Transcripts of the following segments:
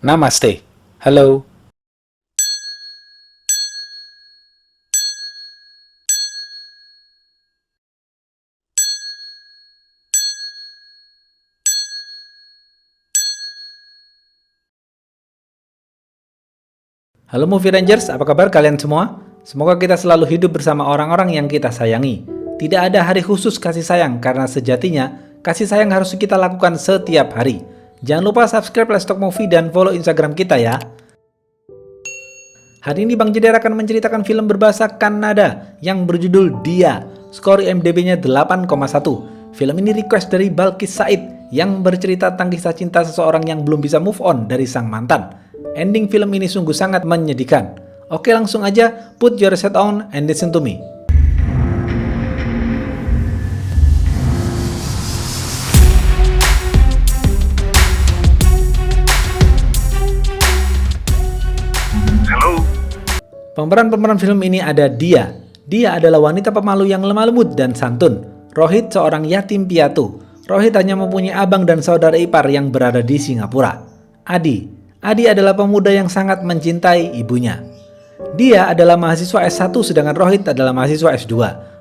Namaste. Halo. Halo Movie Rangers, apa kabar kalian semua? Semoga kita selalu hidup bersama orang-orang yang kita sayangi. Tidak ada hari khusus kasih sayang, karena sejatinya kasih sayang harus kita lakukan setiap hari. Jangan lupa subscribe Let's Talk Movie dan follow Instagram kita ya. Hari ini Bang Jeder akan menceritakan film berbahasa Kannada yang berjudul Dia. Skor IMDb-nya 8,1. Film ini request dari Balkis Said yang bercerita tentang kisah cinta seseorang yang belum bisa move on dari sang mantan. Ending film ini sungguh sangat menyedihkan. Oke, langsung aja, put your headset on and listen to me. Halo. Pemeran film ini ada Dia. Dia adalah wanita pemalu yang lemah lembut dan santun. Rohit seorang yatim piatu. Rohit hanya mempunyai abang dan saudara ipar yang berada di Singapura. Adi adalah pemuda yang sangat mencintai ibunya. Dia adalah mahasiswa S1 sedangkan Rohit adalah mahasiswa S2.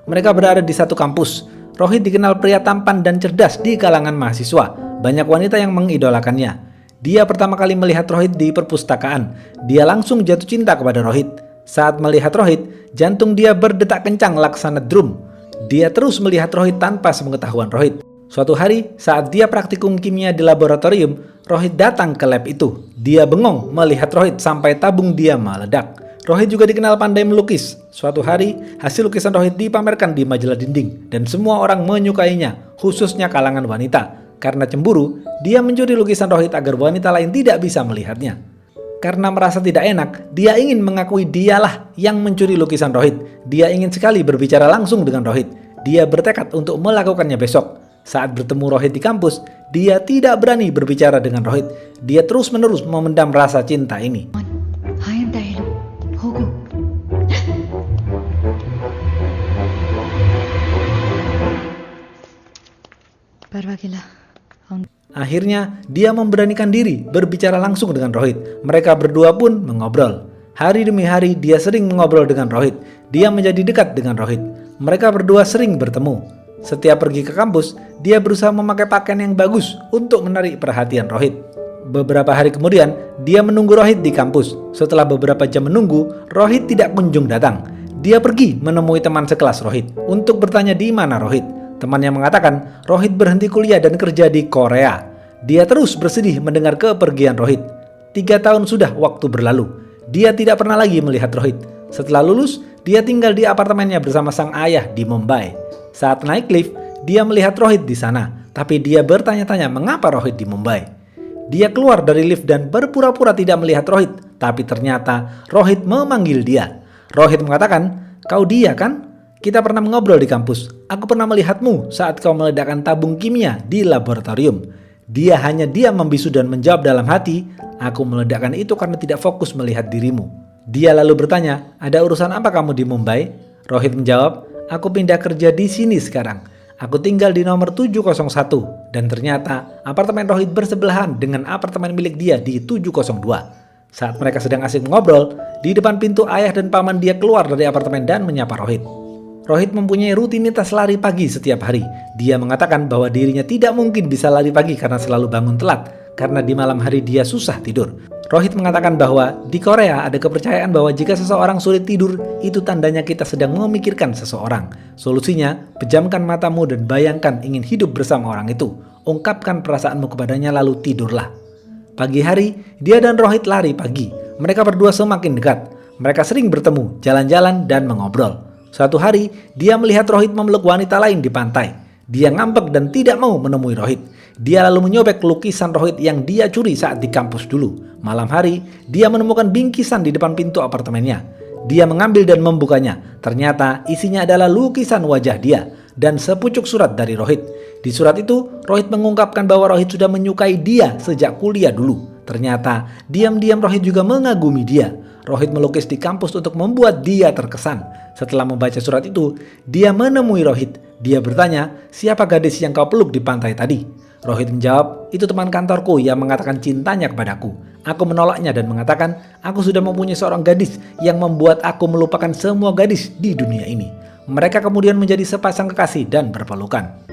Mereka berada di satu kampus. Rohit dikenal pria tampan dan cerdas di kalangan mahasiswa. Banyak wanita yang mengidolakannya. Dia pertama kali melihat Rohit di perpustakaan. Dia langsung jatuh cinta kepada Rohit. Saat melihat Rohit, jantung dia berdetak kencang laksana drum. Dia terus melihat Rohit tanpa sepengetahuan Rohit. Suatu hari, saat dia praktikum kimia di laboratorium, Rohit datang ke lab itu. Dia bengong melihat Rohit sampai tabung dia meledak. Rohit juga dikenal pandai melukis. Suatu hari, hasil lukisan Rohit dipamerkan di majalah dinding dan semua orang menyukainya, khususnya kalangan wanita. Karena cemburu, dia mencuri lukisan Rohit agar wanita lain tidak bisa melihatnya. Karena merasa tidak enak, dia ingin mengakui dialah yang mencuri lukisan Rohit. Dia ingin sekali berbicara langsung dengan Rohit. Dia bertekad untuk melakukannya besok. Saat bertemu Rohit di kampus, dia tidak berani berbicara dengan Rohit. Dia terus-menerus memendam rasa cinta ini. Akhirnya, dia memberanikan diri berbicara langsung dengan Rohit. Mereka berdua pun mengobrol. Hari demi hari, dia sering mengobrol dengan Rohit. Dia menjadi dekat dengan Rohit. Mereka berdua sering bertemu. Setiap pergi ke kampus, dia berusaha memakai pakaian yang bagus untuk menarik perhatian Rohit. Beberapa hari kemudian, dia menunggu Rohit di kampus. Setelah beberapa jam menunggu, Rohit tidak kunjung datang. Dia pergi menemui teman sekelas Rohit untuk bertanya di mana Rohit. Temannya mengatakan Rohit berhenti kuliah dan kerja di Korea. Dia terus bersedih mendengar kepergian Rohit. 3 tahun sudah waktu berlalu. Dia tidak pernah lagi melihat Rohit. Setelah lulus, dia tinggal di apartemennya bersama sang ayah di Mumbai. Saat naik lift, dia melihat Rohit di sana, tapi dia bertanya-tanya mengapa Rohit di Mumbai. Dia keluar dari lift dan berpura-pura tidak melihat Rohit, tapi ternyata Rohit memanggil dia. Rohit mengatakan, "Kau Dia kan? Kita pernah mengobrol di kampus. Aku pernah melihatmu saat kau meledakkan tabung kimia di laboratorium." Dia hanya diam membisu dan menjawab dalam hati, "Aku meledakkan itu karena tidak fokus melihat dirimu." Dia lalu bertanya, "Ada urusan apa kamu di Mumbai?" Rohit menjawab, "Aku pindah kerja di sini sekarang. Aku tinggal di nomor 701 dan ternyata apartemen Rohit bersebelahan dengan apartemen milik dia di 702. Saat mereka sedang asik mengobrol, di depan pintu ayah dan paman dia keluar dari apartemen dan menyapa Rohit. Rohit mempunyai rutinitas lari pagi setiap hari. Dia mengatakan bahwa dirinya tidak mungkin bisa lari pagi karena selalu bangun telat, karena di malam hari dia susah tidur. Rohit mengatakan bahwa di Korea ada kepercayaan bahwa jika seseorang sulit tidur, itu tandanya kita sedang memikirkan seseorang. Solusinya, pejamkan matamu dan bayangkan ingin hidup bersama orang itu. Ungkapkan perasaanmu kepadanya lalu tidurlah. Pagi hari, dia dan Rohit lari pagi. Mereka berdua semakin dekat. Mereka sering bertemu, jalan-jalan, dan mengobrol. Suatu hari, dia melihat Rohit memeluk wanita lain di pantai. Dia ngambek dan tidak mau menemui Rohit. Dia lalu menyobek lukisan Rohit yang dia curi saat di kampus dulu. Malam hari, dia menemukan bingkisan di depan pintu apartemennya. Dia mengambil dan membukanya. Ternyata isinya adalah lukisan wajah dia dan sepucuk surat dari Rohit. Di surat itu, Rohit mengungkapkan bahwa Rohit sudah menyukai dia sejak kuliah dulu. Ternyata, diam-diam Rohit juga mengagumi dia. Rohit melukis di kampus untuk membuat dia terkesan. Setelah membaca surat itu, dia menemui Rohit. Dia bertanya, "Siapa gadis yang kau peluk di pantai tadi?" Rohit menjawab, "Itu teman kantorku yang mengatakan cintanya kepadaku. Aku menolaknya dan mengatakan, aku sudah mempunyai seorang gadis yang membuat aku melupakan semua gadis di dunia ini. Mereka kemudian menjadi sepasang kekasih dan berpelukan.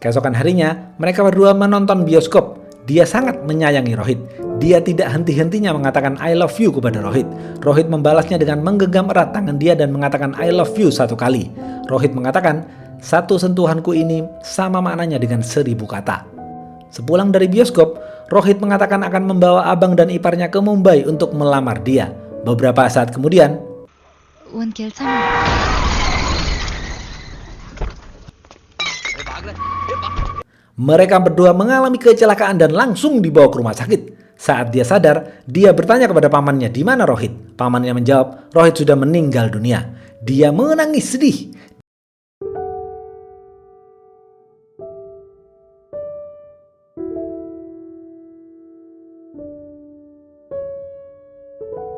Keesokan harinya, mereka berdua menonton bioskop. Dia sangat menyayangi Rohit. Dia tidak henti-hentinya mengatakan I love you kepada Rohit. Rohit membalasnya dengan menggenggam erat tangan dia dan mengatakan I love you 1 kali. Rohit mengatakan, satu sentuhanku ini sama maknanya dengan 1000 kata. Sepulang dari bioskop, Rohit mengatakan akan membawa abang dan iparnya ke Mumbai untuk melamar dia. Beberapa saat kemudian, ಒಂದ್ ಕೆಲ್ಸ mereka berdua mengalami kecelakaan dan langsung dibawa ke rumah sakit. Saat dia sadar, dia bertanya kepada pamannya di mana Rohit. Pamannya menjawab, Rohit sudah meninggal dunia. Dia menangis sedih.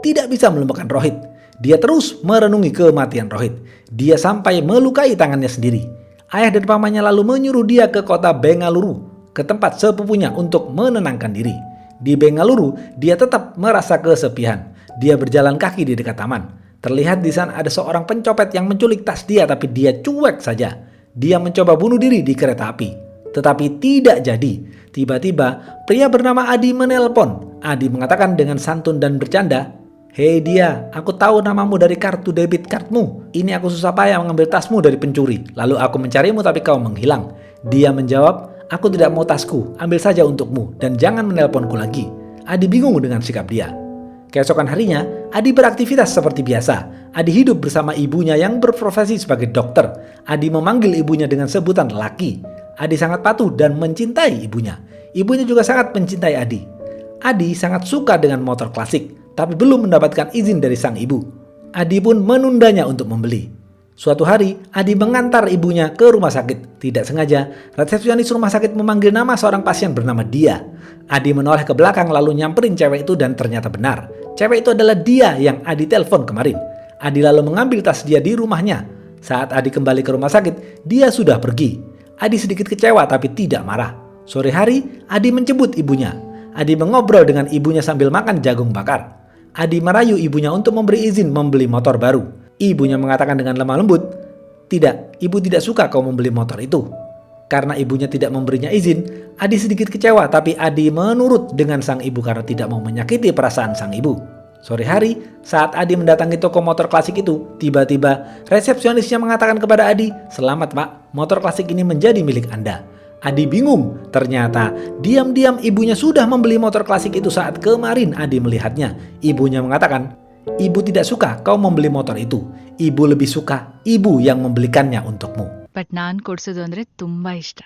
Tidak bisa melupakan Rohit. Dia terus merenungi kematian Rohit. Dia sampai melukai tangannya sendiri. Ayah dan pamannya lalu menyuruh dia ke kota Bengaluru, ke tempat sepupunya untuk menenangkan diri. Di Bengaluru, dia tetap merasa kesepian. Dia berjalan kaki di dekat taman. Terlihat di sana ada seorang pencopet yang menculik tas dia, tapi dia cuek saja. Dia mencoba bunuh diri di kereta api, tetapi tidak jadi. Tiba-tiba, pria bernama Adi menelpon. Adi mengatakan dengan santun dan bercanda, "Hei dia, aku tahu namamu dari kartu debit cardmu. Ini aku susah payah mengambil tasmu dari pencuri. Lalu aku mencarimu tapi kau menghilang." Dia menjawab, "Aku tidak mau tasku, ambil saja untukmu dan jangan menelponku lagi." Adi bingung dengan sikap dia. Keesokan harinya, Adi beraktivitas seperti biasa. Adi hidup bersama ibunya yang berprofesi sebagai dokter. Adi memanggil ibunya dengan sebutan laki. Adi sangat patuh dan mencintai ibunya. Ibunya juga sangat mencintai Adi. Adi sangat suka dengan motor klasik, tapi belum mendapatkan izin dari sang ibu. Adi pun menundanya untuk membeli. Suatu hari, Adi mengantar ibunya ke rumah sakit. Tidak sengaja, resepsionis rumah sakit memanggil nama seorang pasien bernama Dia. Adi menoleh ke belakang lalu nyamperin cewek itu dan ternyata benar. Cewek itu adalah Dia yang Adi telepon kemarin. Adi lalu mengambil tas Dia di rumahnya. Saat Adi kembali ke rumah sakit, Dia sudah pergi. Adi sedikit kecewa tapi tidak marah. Sore hari, Adi menjemput ibunya. Adi mengobrol dengan ibunya sambil makan jagung bakar. Adi merayu ibunya untuk memberi izin membeli motor baru. Ibunya mengatakan dengan lemah lembut, "Tidak, ibu tidak suka kau membeli motor itu." Karena ibunya tidak memberinya izin, Adi sedikit kecewa, tapi Adi menurut dengan sang ibu karena tidak mau menyakiti perasaan sang ibu. Sore hari, saat Adi mendatangi toko motor klasik itu, tiba-tiba resepsionisnya mengatakan kepada Adi, "Selamat Pak, motor klasik ini menjadi milik Anda." Adi bingung, ternyata diam-diam ibunya sudah membeli motor klasik itu saat kemarin Adi melihatnya. Ibunya mengatakan, "Ibu tidak suka kau membeli motor itu. Ibu lebih suka ibu yang membelikannya untukmu." But ನಾನ್ ಕೊಡ್ಸೋದು ಅಂದ್ರೆ ತುಂಬಾ ಇಷ್ಟ.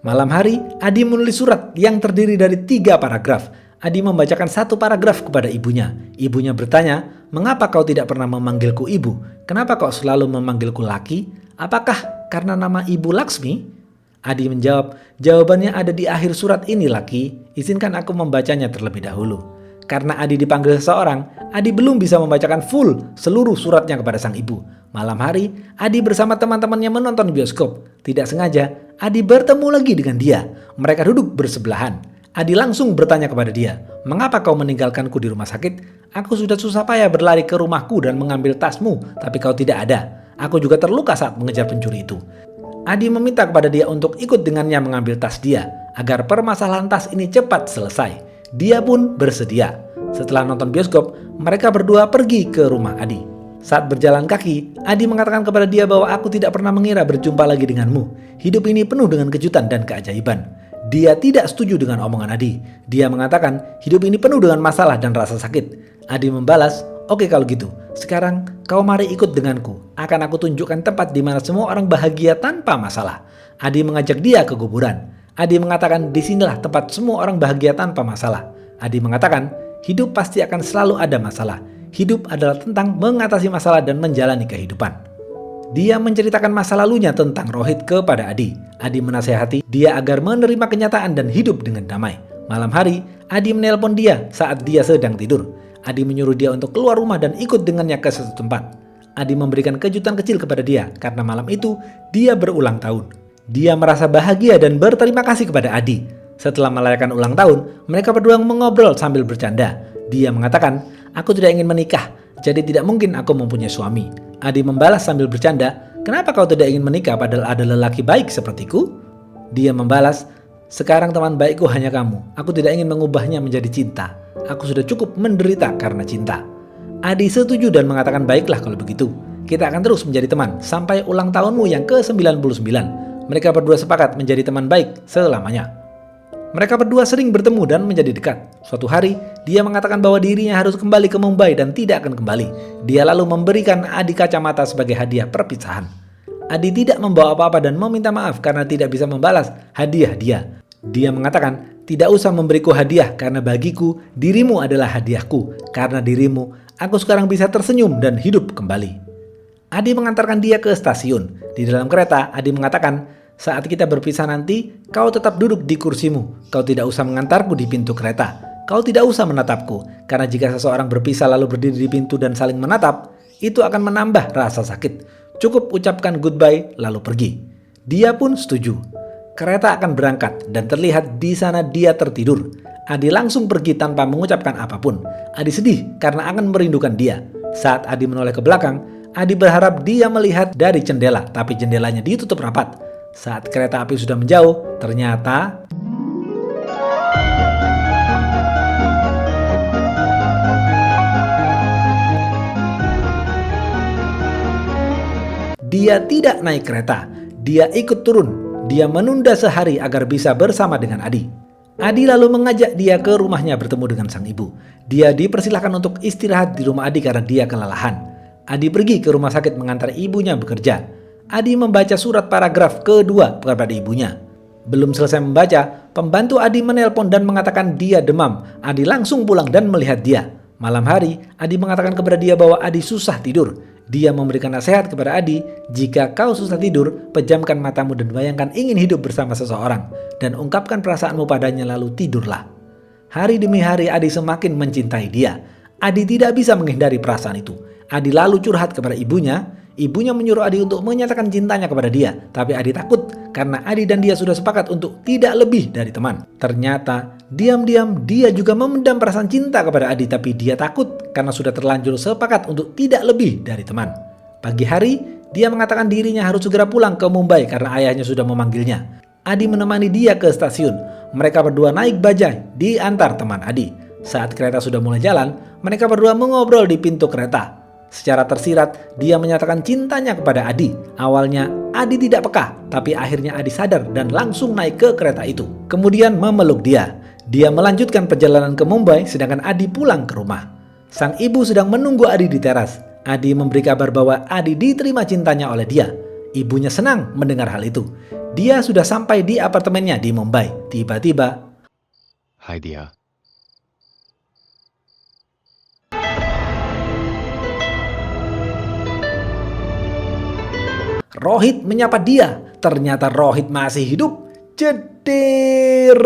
Malam hari, Adi menulis surat yang terdiri dari 3 paragraf. Adi membacakan 1 paragraf kepada ibunya. Ibunya bertanya, "Mengapa kau tidak pernah memanggilku ibu? Kenapa kau selalu memanggilku laki? Apakah karena nama ibu Laksmi?" Adi menjawab, "Jawabannya ada di akhir surat ini, Laki. Izinkan aku membacanya terlebih dahulu." Karena Adi dipanggil seseorang, Adi belum bisa membacakan full seluruh suratnya kepada sang ibu. Malam hari, Adi bersama teman-temannya menonton bioskop. Tidak sengaja, Adi bertemu lagi dengan Dia. Mereka duduk bersebelahan. Adi langsung bertanya kepada dia, "Mengapa kau meninggalkanku di rumah sakit? Aku sudah susah payah berlari ke rumahku dan mengambil tasmu, tapi kau tidak ada. Aku juga terluka saat mengejar pencuri itu." Adi meminta kepada dia untuk ikut dengannya mengambil tas dia, agar permasalahan tas ini cepat selesai. Dia pun bersedia. Setelah nonton bioskop, mereka berdua pergi ke rumah Adi. Saat berjalan kaki, Adi mengatakan kepada dia bahwa aku tidak pernah mengira berjumpa lagi denganmu. Hidup ini penuh dengan kejutan dan keajaiban. Dia tidak setuju dengan omongan Adi. Dia mengatakan hidup ini penuh dengan masalah dan rasa sakit. Adi membalas, "Oke kalau gitu, sekarang kau mari ikut denganku. Akan aku tunjukkan tempat di mana semua orang bahagia tanpa masalah." Adi mengajak dia ke kuburan. Adi mengatakan disinilah tempat semua orang bahagia tanpa masalah. Adi mengatakan hidup pasti akan selalu ada masalah. Hidup adalah tentang mengatasi masalah dan menjalani kehidupan. Dia menceritakan masa lalunya tentang Rohit kepada Adi. Adi menasehati dia agar menerima kenyataan dan hidup dengan damai. Malam hari, Adi menelpon dia saat dia sedang tidur. Adi menyuruh dia untuk keluar rumah dan ikut dengannya ke suatu tempat. Adi memberikan kejutan kecil kepada dia karena malam itu dia berulang tahun. Dia merasa bahagia dan berterima kasih kepada Adi. Setelah merayakan ulang tahun, mereka berdua mengobrol sambil bercanda. Dia mengatakan, "Aku tidak ingin menikah, jadi tidak mungkin aku mempunyai suami." Adi membalas sambil bercanda, "Kenapa kau tidak ingin menikah padahal ada lelaki baik sepertiku?" Dia membalas, "Sekarang teman baikku hanya kamu. Aku tidak ingin mengubahnya menjadi cinta. Aku sudah cukup menderita karena cinta." Adi setuju dan mengatakan, "Baiklah kalau begitu. Kita akan terus menjadi teman sampai ulang tahunmu yang ke-99. Mereka berdua sepakat menjadi teman baik selamanya. Mereka berdua sering bertemu dan menjadi dekat. Suatu hari, dia mengatakan bahwa dirinya harus kembali ke Mumbai dan tidak akan kembali. Dia lalu memberikan Adi kacamata sebagai hadiah perpisahan. Adi tidak membawa apa-apa dan meminta maaf karena tidak bisa membalas hadiah dia. Dia mengatakan, "Tidak usah memberiku hadiah karena bagiku, dirimu adalah hadiahku. Karena dirimu, aku sekarang bisa tersenyum dan hidup kembali." Adi mengantarkan dia ke stasiun. Di dalam kereta, Adi mengatakan, "Saat kita berpisah nanti, kau tetap duduk di kursimu. Kau tidak usah mengantarku di pintu kereta. Kau tidak usah menatapku. Karena jika seseorang berpisah lalu berdiri di pintu dan saling menatap, itu akan menambah rasa sakit. Cukup ucapkan goodbye lalu pergi." Dia pun setuju. Kereta akan berangkat dan terlihat di sana dia tertidur. Adi langsung pergi tanpa mengucapkan apapun. Adi sedih karena akan merindukan dia. Saat Adi menoleh ke belakang, Adi berharap dia melihat dari jendela, tapi jendelanya ditutup rapat. Saat kereta api sudah menjauh, ternyata dia tidak naik kereta. Dia ikut turun. Dia menunda sehari agar bisa bersama dengan Adi. Adi lalu mengajak dia ke rumahnya bertemu dengan sang ibu. Dia dipersilahkan untuk istirahat di rumah Adi karena dia kelelahan. Adi pergi ke rumah sakit mengantar ibunya bekerja. Adi membaca surat paragraf kedua kepada ibunya. Belum selesai membaca, pembantu Adi menelpon dan mengatakan dia demam. Adi langsung pulang dan melihat dia. Malam hari, Adi mengatakan kepada dia bahwa Adi susah tidur. Dia memberikan nasihat kepada Adi, "Jika kau susah tidur, pejamkan matamu dan bayangkan ingin hidup bersama seseorang. Dan ungkapkan perasaanmu padanya lalu tidurlah." Hari demi hari Adi semakin mencintai dia. Adi tidak bisa menghindari perasaan itu. Adi lalu curhat kepada ibunya. Ibunya menyuruh Adi untuk menyatakan cintanya kepada dia. Tapi Adi takut karena Adi dan dia sudah sepakat untuk tidak lebih dari teman. Ternyata diam-diam dia juga memendam perasaan cinta kepada Adi. Tapi dia takut karena sudah terlanjur sepakat untuk tidak lebih dari teman. Pagi hari dia mengatakan dirinya harus segera pulang ke Mumbai karena ayahnya sudah memanggilnya. Adi menemani dia ke stasiun. Mereka berdua naik bajai di antar teman Adi. Saat kereta sudah mulai jalan, mereka berdua mengobrol di pintu kereta. Secara tersirat, dia menyatakan cintanya kepada Adi. Awalnya, Adi tidak peka, tapi akhirnya Adi sadar dan langsung naik ke kereta itu. Kemudian memeluk dia. Dia melanjutkan perjalanan ke Mumbai, sedangkan Adi pulang ke rumah. Sang ibu sedang menunggu Adi di teras. Adi memberi kabar bahwa Adi diterima cintanya oleh dia. Ibunya senang mendengar hal itu. Dia sudah sampai di apartemennya di Mumbai. Tiba-tiba, "Hai dia." Rohit menyapa dia. Ternyata Rohit masih hidup. Jedir.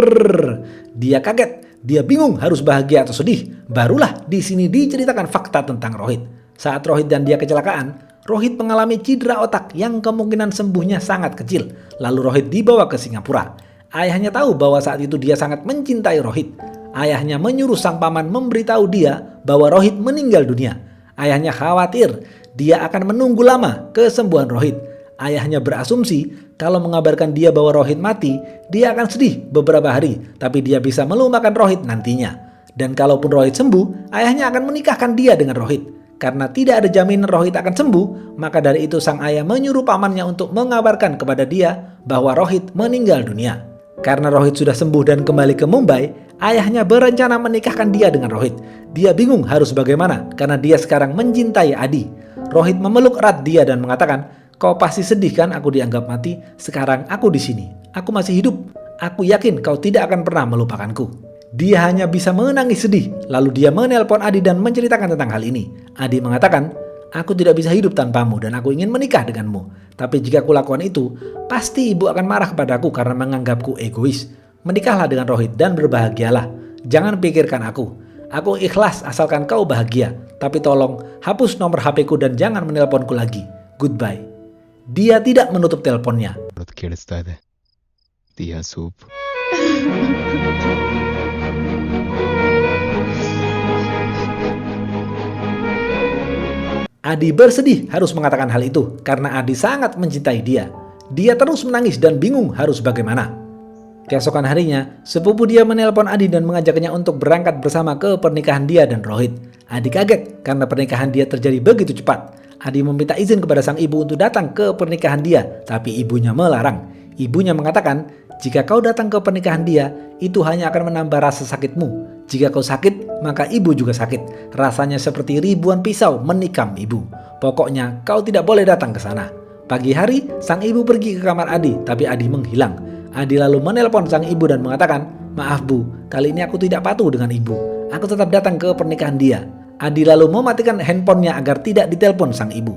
Dia kaget. Dia bingung harus bahagia atau sedih. Barulah di sini diceritakan fakta tentang Rohit. Saat Rohit dan dia kecelakaan, Rohit mengalami cedera otak yang kemungkinan sembuhnya sangat kecil. Lalu Rohit dibawa ke Singapura. Ayahnya tahu bahwa saat itu dia sangat mencintai Rohit. Ayahnya menyuruh sang paman memberitahu dia bahwa Rohit meninggal dunia. Ayahnya khawatir dia akan menunggu lama kesembuhan Rohit. Ayahnya berasumsi kalau mengabarkan dia bahwa Rohit mati, dia akan sedih beberapa hari, tapi dia bisa melupakan Rohit nantinya. Dan kalaupun Rohit sembuh, ayahnya akan menikahkan dia dengan Rohit. Karena tidak ada jaminan Rohit akan sembuh, maka dari itu sang ayah menyuruh pamannya untuk mengabarkan kepada dia bahwa Rohit meninggal dunia. Karena Rohit sudah sembuh dan kembali ke Mumbai, ayahnya berencana menikahkan dia dengan Rohit. Dia bingung harus bagaimana karena dia sekarang mencintai Adi. Rohit memeluk erat dia dan mengatakan, "Kau pasti sedih kan aku dianggap mati? Sekarang aku di sini. Aku masih hidup. Aku yakin kau tidak akan pernah melupakanku." Dia hanya bisa menangis sedih. Lalu dia menelpon Adi dan menceritakan tentang hal ini. Adi mengatakan, Aku tidak bisa hidup tanpamu dan aku ingin menikah denganmu. Tapi jika aku lakukan itu, pasti ibu akan marah kepadaku karena menganggapku egois. Menikahlah dengan Rohit dan berbahagialah. Jangan pikirkan aku. Aku ikhlas asalkan kau bahagia. Tapi tolong hapus nomor HP-ku dan jangan menelponku lagi. Goodbye. Dia tidak menutup teleponnya. ಕೇಳಿಸ್ತಾ ಇದೆ ದಿಯಾ ಸೂಪ್ Adi bersedih harus mengatakan hal itu karena Adi sangat mencintai dia. Dia terus menangis dan bingung harus bagaimana. Keesokan harinya, sepupu dia menelpon Adi dan mengajaknya untuk berangkat bersama ke pernikahan dia dan Rohit. Adi kaget karena pernikahan dia terjadi begitu cepat. Adi meminta izin kepada sang ibu untuk datang ke pernikahan dia, tapi ibunya melarang. Ibunya mengatakan, jika kau datang ke pernikahan dia, itu hanya akan menambah rasa sakitmu. Jika kau sakit, maka ibu juga sakit. Rasanya seperti ribuan pisau menikam ibu. Pokoknya kau tidak boleh datang ke sana. Pagi hari, sang ibu pergi ke kamar Adi, tapi Adi menghilang. Adi lalu menelpon sang ibu dan mengatakan, maaf bu, kali ini aku tidak patuh dengan ibu. Aku tetap datang ke pernikahan dia. Adi lalu mematikan handphonenya agar tidak ditelepon sang ibu.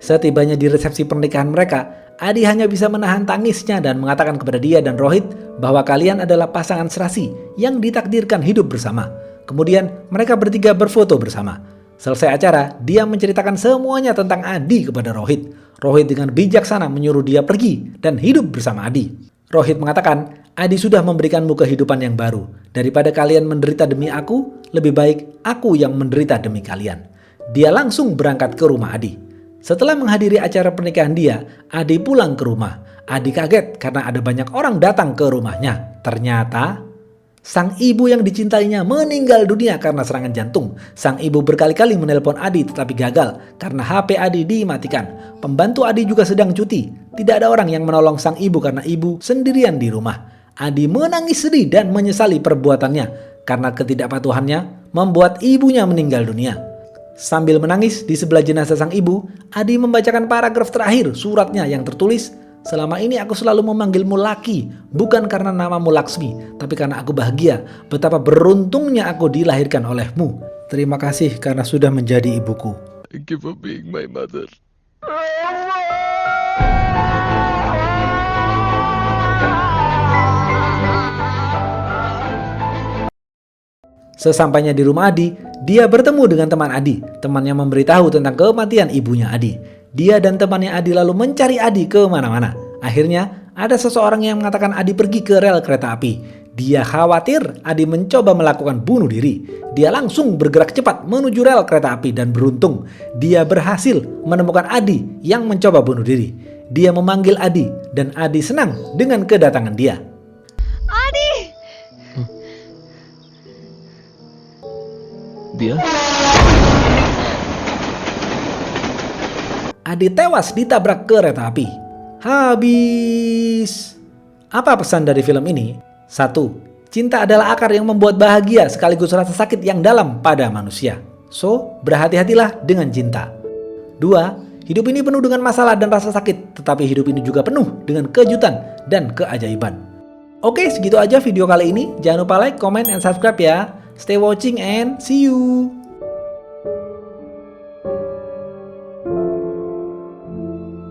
Setibanya di resepsi pernikahan mereka, Adi hanya bisa menahan tangisnya dan mengatakan kepada dia dan Rohit bahwa kalian adalah pasangan serasi yang ditakdirkan hidup bersama. Kemudian mereka bertiga berfoto bersama. Selesai acara, dia menceritakan semuanya tentang Adi kepada Rohit. Rohit dengan bijaksana menyuruh dia pergi dan hidup bersama Adi. Rohit mengatakan, Adi sudah memberikanmu kehidupan yang baru. Daripada kalian menderita demi aku, lebih baik aku yang menderita demi kalian. Dia langsung berangkat ke rumah Adi. Setelah menghadiri acara pernikahan dia, Adi pulang ke rumah. Adi kaget karena ada banyak orang datang ke rumahnya. Ternyata, sang ibu yang dicintainya meninggal dunia karena serangan jantung. Sang ibu berkali-kali menelpon Adi tetapi gagal karena HP Adi dimatikan. Pembantu Adi juga sedang cuti. Tidak ada orang yang menolong sang ibu karena ibu sendirian di rumah. Adi menangis sedih dan menyesali perbuatannya karena ketidakpatuhannya membuat ibunya meninggal dunia. Sambil menangis di sebelah jenazah sang ibu, Adi membacakan paragraf terakhir suratnya yang tertulis, selama ini aku selalu memanggilmu Laki, bukan karena namamu Laksmi, tapi karena aku bahagia betapa beruntungnya aku dilahirkan olehmu. Terima kasih karena sudah menjadi ibuku. Thank you for being my mother. Sesampainya di rumah Adi, dia bertemu dengan teman Adi. Temannya memberitahu tentang kematian ibunya Adi. Dia dan temannya Adi lalu mencari Adi ke mana-mana. Akhirnya, ada seseorang yang mengatakan Adi pergi ke rel kereta api. Dia khawatir Adi mencoba melakukan bunuh diri. Dia langsung bergerak cepat menuju rel kereta api dan beruntung, dia berhasil menemukan Adi yang mencoba bunuh diri. Dia memanggil Adi dan Adi senang dengan kedatangan dia. Dia? Adi tewas ditabrak kereta api. Habis. Apa pesan dari film ini? 1. Cinta adalah akar yang membuat bahagia sekaligus rasa sakit yang dalam pada manusia. So, berhati-hatilah dengan cinta. 2. Hidup ini penuh dengan masalah dan rasa sakit, tetapi hidup ini juga penuh dengan kejutan dan keajaiban. Oke, segitu aja video kali ini. Jangan lupa like, comment, and subscribe ya. Stay watching and see you.